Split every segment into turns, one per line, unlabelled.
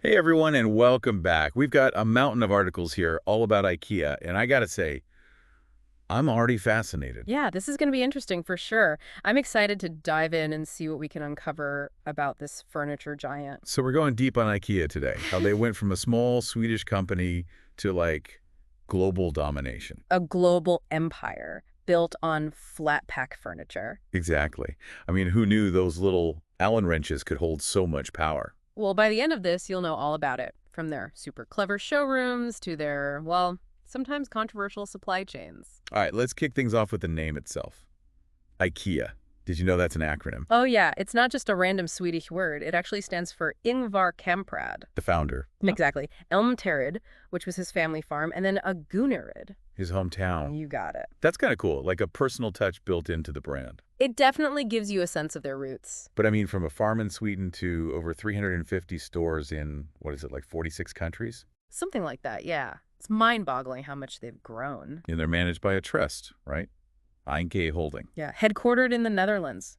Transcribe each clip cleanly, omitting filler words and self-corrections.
Hey everyone, and welcome back. We've got a mountain of articles here all about IKEA, and I gotta say, I'm already fascinated.
Yeah, this is going to be interesting for sure. I'm excited to dive in and see what we can uncover about this furniture giant.
So we're going deep on IKEA today, how they went from a small Swedish company to global domination.
A global empire built on flat pack furniture.
Exactly. I mean, who knew those little Allen wrenches could hold so much power?
Well, by the end of this, you'll know all about it, from their super clever showrooms to their, well, sometimes controversial supply chains.
All right, let's kick things off with the name itself. IKEA. Did you know that's an acronym?
Oh yeah, it's not just a random Swedish word. It actually stands for Ingvar Kamprad.
The founder.
Exactly. Elmterid, which was his family farm, and then a Gunnerid.
His hometown.
You got it.
That's kind of cool, like a personal touch built into the brand.
It definitely gives you a sense of their roots.
But I mean, from a farm in Sweden to over 350 stores in, what is it, like 46 countries?
Something like that, yeah. It's mind-boggling how much they've grown.
And they're managed by a trust, right? IKEA Holding.
Yeah, headquartered in the Netherlands.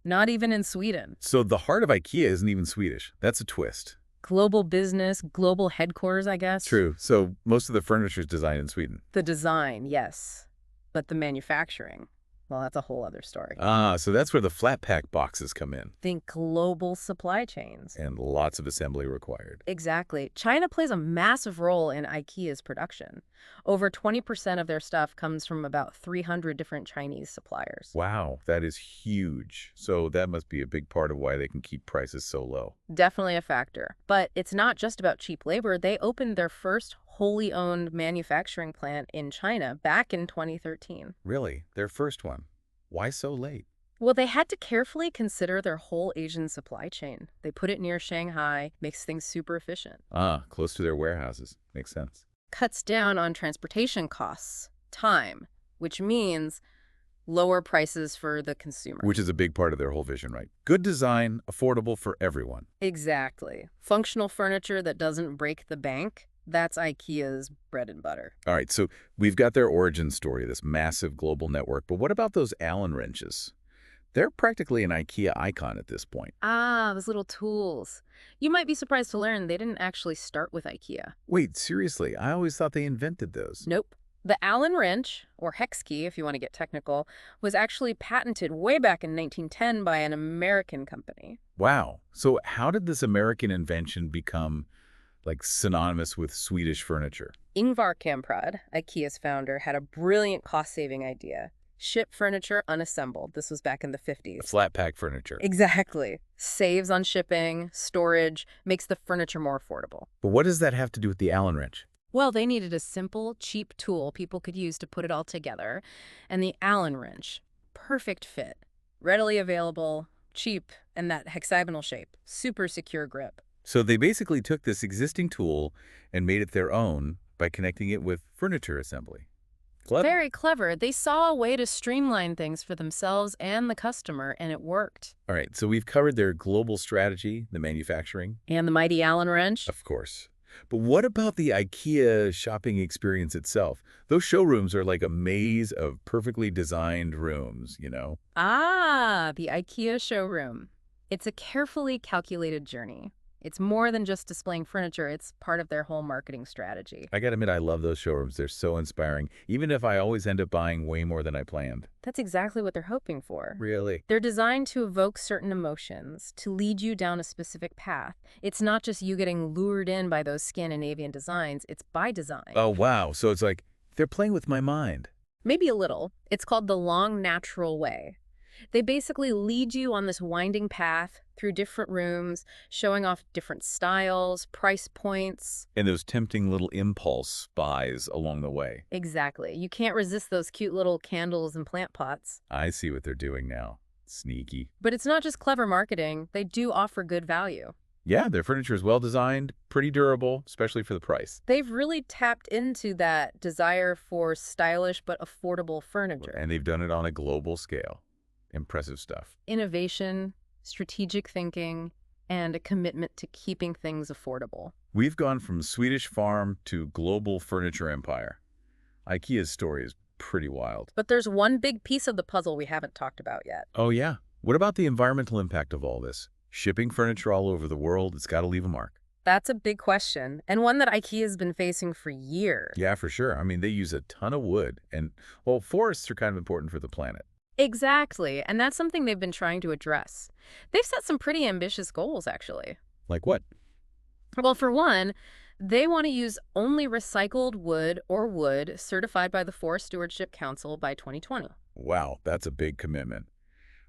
Not even in Sweden.
So the heart of IKEA isn't even Swedish. That's a twist.
Global business, global headquarters, I guess.
True. So most of the furniture is designed in Sweden.
The design, yes. But the manufacturing, well, that's a whole other story.
Ah, so that's where the flat pack boxes come in.
Think global supply chains.
And lots of assembly required.
Exactly. China plays a massive role in IKEA's production. Over 20% of their stuff comes from about 300 different Chinese suppliers.
Wow, that is huge. So that must be a big part of why they can keep prices so low.
Definitely a factor. But it's not just about cheap labor. They opened their first wholly owned manufacturing plant in China back in 2013.
Really? Their first one. Why so late?
Well, they had to carefully consider their whole Asian supply chain. They put it near Shanghai, makes things super efficient.
Ah, close to their warehouses. Makes sense.
Cuts down on transportation costs, time, which means lower prices for the consumer.
Which is a big part of their whole vision, right? Good design, affordable for everyone.
Exactly. Functional furniture that doesn't break the bank. That's IKEA's bread and butter.
All right, so we've got their origin story, this massive global network. But what about those Allen wrenches? They're practically an IKEA icon at this point.
Ah, those little tools. You might be surprised to learn they didn't actually start with IKEA.
Wait, seriously? I always thought they invented those.
Nope. The Allen wrench, or hex key if you want to get technical, was actually patented way back in 1910 by an American company.
Wow. So how did this American invention become, synonymous with Swedish furniture?
Ingvar Kamprad, IKEA's founder, had a brilliant cost-saving idea. Ship furniture unassembled. This was back in the 50s.
Flat pack furniture.
Exactly. Saves on shipping, storage, makes the furniture more affordable.
But what does that have to do with the Allen wrench?
Well, they needed a simple, cheap tool people could use to put it all together. And the Allen wrench. Perfect fit. Readily available, cheap, and that hexagonal shape. Super secure grip.
So they basically took this existing tool and made it their own by connecting it with furniture assembly. Clever.
Very clever. They saw a way to streamline things for themselves and the customer, and it worked.
All right, so we've covered their global strategy, the manufacturing.
And the mighty Allen wrench?
Of course. But what about the IKEA shopping experience itself? Those showrooms are like a maze of perfectly designed rooms, you know?
Ah, the IKEA showroom. It's a carefully calculated journey. It's more than just displaying furniture. It's part of their whole marketing strategy.
I gotta admit, I love those showrooms. They're so inspiring, even if I always end up buying way more than I planned.
That's exactly what they're hoping for.
Really?
They're designed to evoke certain emotions, to lead you down a specific path. It's not just you getting lured in by those Scandinavian designs. It's by design.
Oh, wow. So it's like they're playing with my mind.
Maybe a little. It's called the long natural way. They basically lead you on this winding path through different rooms, showing off different styles, price points.
And those tempting little impulse buys along the way.
Exactly. You can't resist those cute little candles and plant pots.
I see what they're doing now. Sneaky.
But it's not just clever marketing. They do offer good value.
Yeah, their furniture is well designed, pretty durable, especially for the price.
They've really tapped into that desire for stylish but affordable furniture.
And they've done it on a global scale. Impressive stuff.
Innovation, strategic thinking, and a commitment to keeping things affordable.
We've gone from Swedish farm to global furniture empire. IKEA's story is pretty wild.
But there's one big piece of the puzzle we haven't talked about yet.
Oh yeah? What about the environmental impact of all this? Shipping furniture all over the world, it's got to leave a mark.
That's a big question, and one that IKEA has been facing for years.
Yeah, for sure. I mean, they use a ton of wood, and, well, forests are kind of important for the planet.
Exactly, and that's something they've been trying to address. They've set some pretty ambitious goals, actually.
Like what?
Well, for one, they want to use only recycled wood or wood certified by the Forest Stewardship Council by 2020.
Wow, that's a big commitment.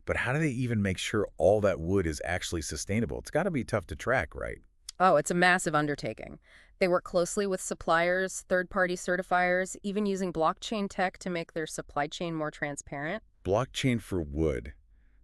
But how do they even make sure all that wood is actually sustainable? It's got to be tough to track, right?
Oh, it's a massive undertaking. They work closely with suppliers, third-party certifiers, even using blockchain tech to make their supply chain more transparent.
Blockchain for wood.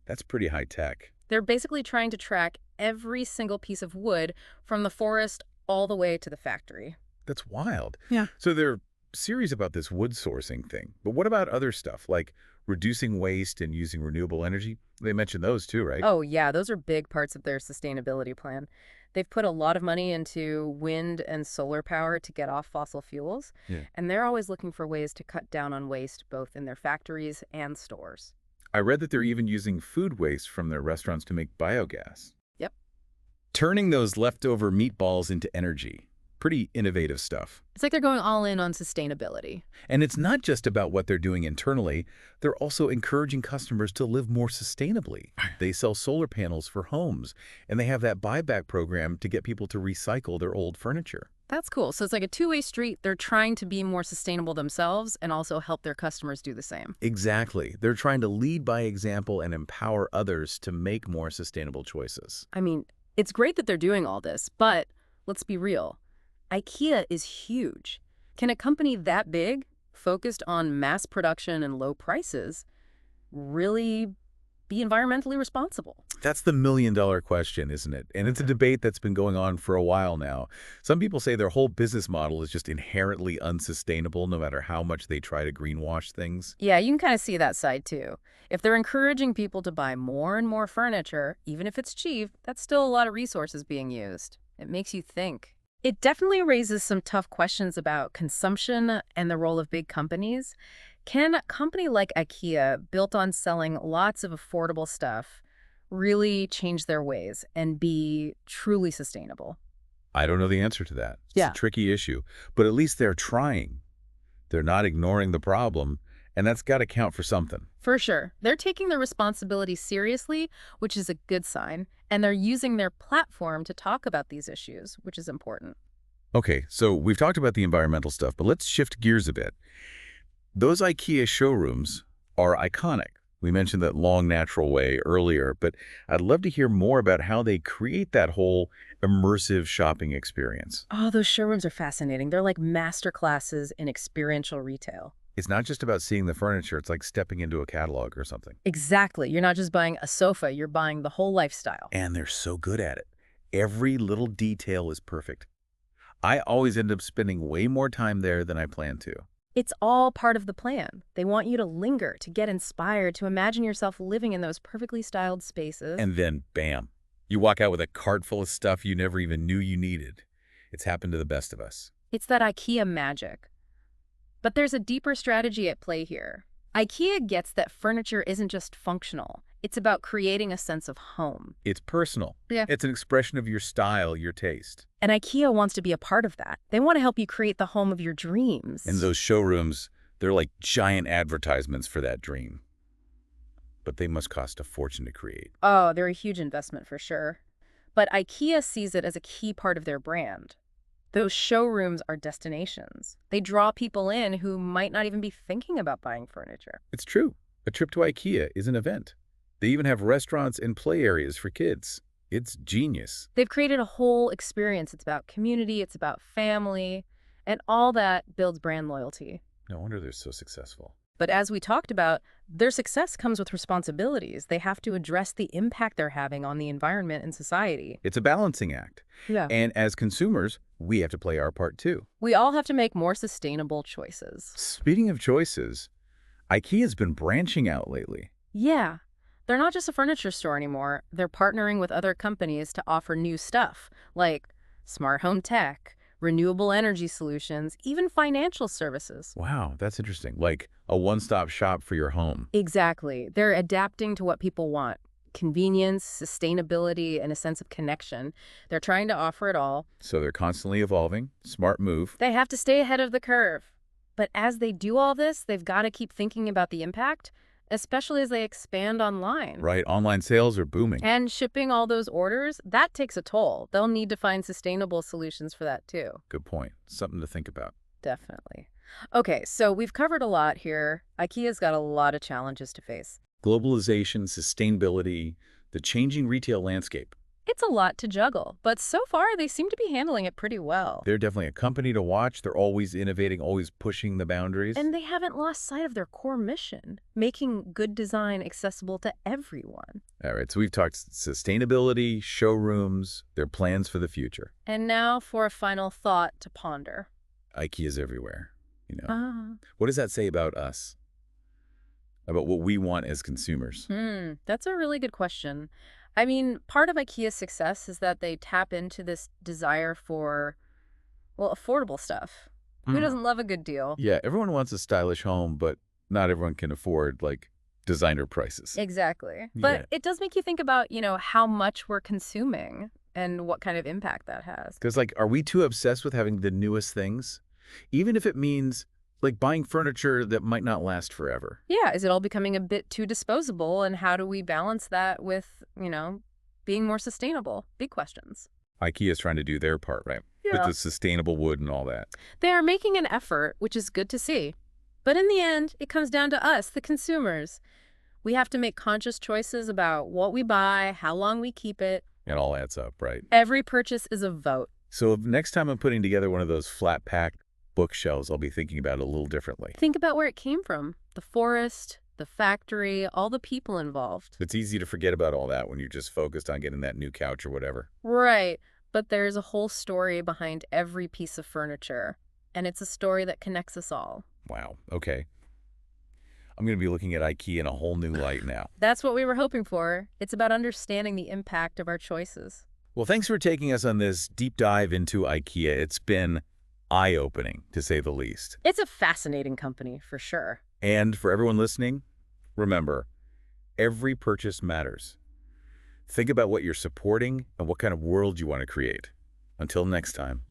That's pretty high tech.
They're basically trying to track every single piece of wood from the forest all the way to the factory.
That's wild.
Yeah.
So they're serious about this wood sourcing thing. But what about other stuff, like reducing waste and using renewable energy? They mentioned those too, right?
Oh, yeah, those are big parts of their sustainability plan. They've put a lot of money into wind and solar power to get off fossil fuels,
Yeah.
and they're always looking for ways to cut down on waste both in their factories and stores.
I read that they're even using food waste from their restaurants to make biogas.
Yep.
Turning those leftover meatballs into energy. Pretty innovative stuff.
It's like they're going all in on sustainability.
And it's not just about what they're doing internally. They're also encouraging customers to live more sustainably. They sell solar panels for homes, and they have that buyback program to get people to recycle their old furniture.
That's cool. So it's like a two-way street. They're trying to be more sustainable themselves and also help their customers do the same.
Exactly. They're trying to lead by example and empower others to make more sustainable choices.
I mean, it's great that they're doing all this, but let's be real. IKEA is huge. Can a company that big, focused on mass production and low prices, really be environmentally responsible?
That's the million-dollar question, isn't it? And it's a debate that's been going on for a while now. Some people say their whole business model is just inherently unsustainable no matter how much they try to greenwash things.
Yeah, you can kind of see that side too. If they're encouraging people to buy more and more furniture, even if it's cheap, that's still a lot of resources being used. It makes you think. It definitely raises some tough questions about consumption and the role of big companies. Can a company like IKEA, built on selling lots of affordable stuff, really change their ways and be truly sustainable?
I don't know the answer to that. It's
Yeah.
a tricky issue, but at least they're trying. They're not ignoring the problem, and that's got to count for something.
For sure. They're taking their responsibility seriously, which is a good sign, and they're using their platform to talk about these issues, which is important.
Okay, so we've talked about the environmental stuff, but let's shift gears a bit. Those IKEA showrooms are iconic. We mentioned that long, natural way earlier, but I'd love to hear more about how they create that whole immersive shopping experience.
Oh, those showrooms are fascinating. They're like master classes in experiential retail.
It's not just about seeing the furniture, it's like stepping into a catalog or something.
Exactly. You're not just buying a sofa, you're buying the whole lifestyle.
And they're so good at it. Every little detail is perfect. I always end up spending way more time there than I plan to.
It's all part of the plan. They want you to linger, to get inspired, to imagine yourself living in those perfectly styled spaces.
And then, bam, you walk out with a cart full of stuff you never even knew you needed. It's happened to the best of us.
It's that IKEA magic. But there's a deeper strategy at play here. IKEA gets that furniture isn't just functional. It's about creating a sense of home.
It's personal.
Yeah.
It's an expression of your style, your taste.
And IKEA wants to be a part of that. They want to help you create the home of your dreams.
And those showrooms, they're like giant advertisements for that dream. But they must cost a fortune to create.
Oh, they're a huge investment for sure. But IKEA sees it as a key part of their brand. Those showrooms are destinations. They draw people in who might not even be thinking about buying furniture.
It's true. A trip to IKEA is an event. They even have restaurants and play areas for kids. It's genius.
They've created a whole experience. It's about community, it's about family, and all that builds brand loyalty.
No wonder they're so successful.
But as we talked about, their success comes with responsibilities. They have to address the impact they're having on the environment and society.
It's a balancing act.
Yeah.
And as consumers, we have to play our part too.
We all have to make more sustainable choices.
Speaking of choices, IKEA's been branching out lately.
Yeah. They're not just a furniture store anymore. They're partnering with other companies to offer new stuff, like smart home tech, renewable energy solutions, even financial services.
Wow, that's interesting. Like a one-stop shop for your home.
Exactly. They're adapting to what people want. convenience, sustainability, and a sense of connection. They're trying to offer it all.
So they're constantly evolving. Smart move.
They have to stay ahead of the curve. But as they do all this, they've got to keep thinking about the impact, especially as they expand online.
Right, online sales are booming.
And shipping all those orders, that takes a toll. They'll need to find sustainable solutions for that too.
Good point. Something to think about.
Definitely. Okay, so we've covered a lot here. IKEA's got a lot of challenges to face.
Globalization, sustainability, the changing retail landscape.
It's a lot to juggle, but so far they seem to be handling it pretty well.
They're definitely a company to watch. They're always innovating, always pushing the boundaries.
And they haven't lost sight of their core mission, making good design accessible to everyone.
All right, so we've talked sustainability, showrooms, their plans for the future.
And now for a final thought to ponder.
IKEA's everywhere, you know.
Ah.
What does that say about us? About what we want as consumers?
That's a really good question. I mean, part of IKEA's success is that they tap into this desire for, well, affordable stuff. Who doesn't love a good deal?
Yeah, everyone wants a stylish home, but not everyone can afford, like, designer prices.
Exactly.
Yeah.
But it does make you think about, how much we're consuming and what kind of impact that has.
Because, like, are we too obsessed with having the newest things? Even if it means, like, buying furniture that might not last forever.
Yeah, is it all becoming a bit too disposable, and how do we balance that with, being more sustainable? Big questions.
IKEA's trying to do their part, right? With the sustainable wood and all that.
They are making an effort, which is good to see. But in the end, it comes down to us, the consumers. We have to make conscious choices about what we buy, how long we keep it.
It all adds up, right?
Every purchase is a vote.
So next time I'm putting together one of those flat-pack bookshelves, I'll be thinking about it a little differently.
Think about where it came from. The forest, the factory, all the people involved.
It's easy to forget about all that when you're just focused on getting that new couch or whatever.
Right. But there's a whole story behind every piece of furniture. And it's a story that connects us all.
Wow. Okay. I'm going to be looking at IKEA in a whole new light now.
That's what we were hoping for. It's about understanding the impact of our choices.
Well, thanks for taking us on this deep dive into IKEA. It's been eye-opening, to say the least.
It's a fascinating company, for sure.
And for everyone listening, remember, every purchase matters. Think about what you're supporting and what kind of world you want to create. Until next time.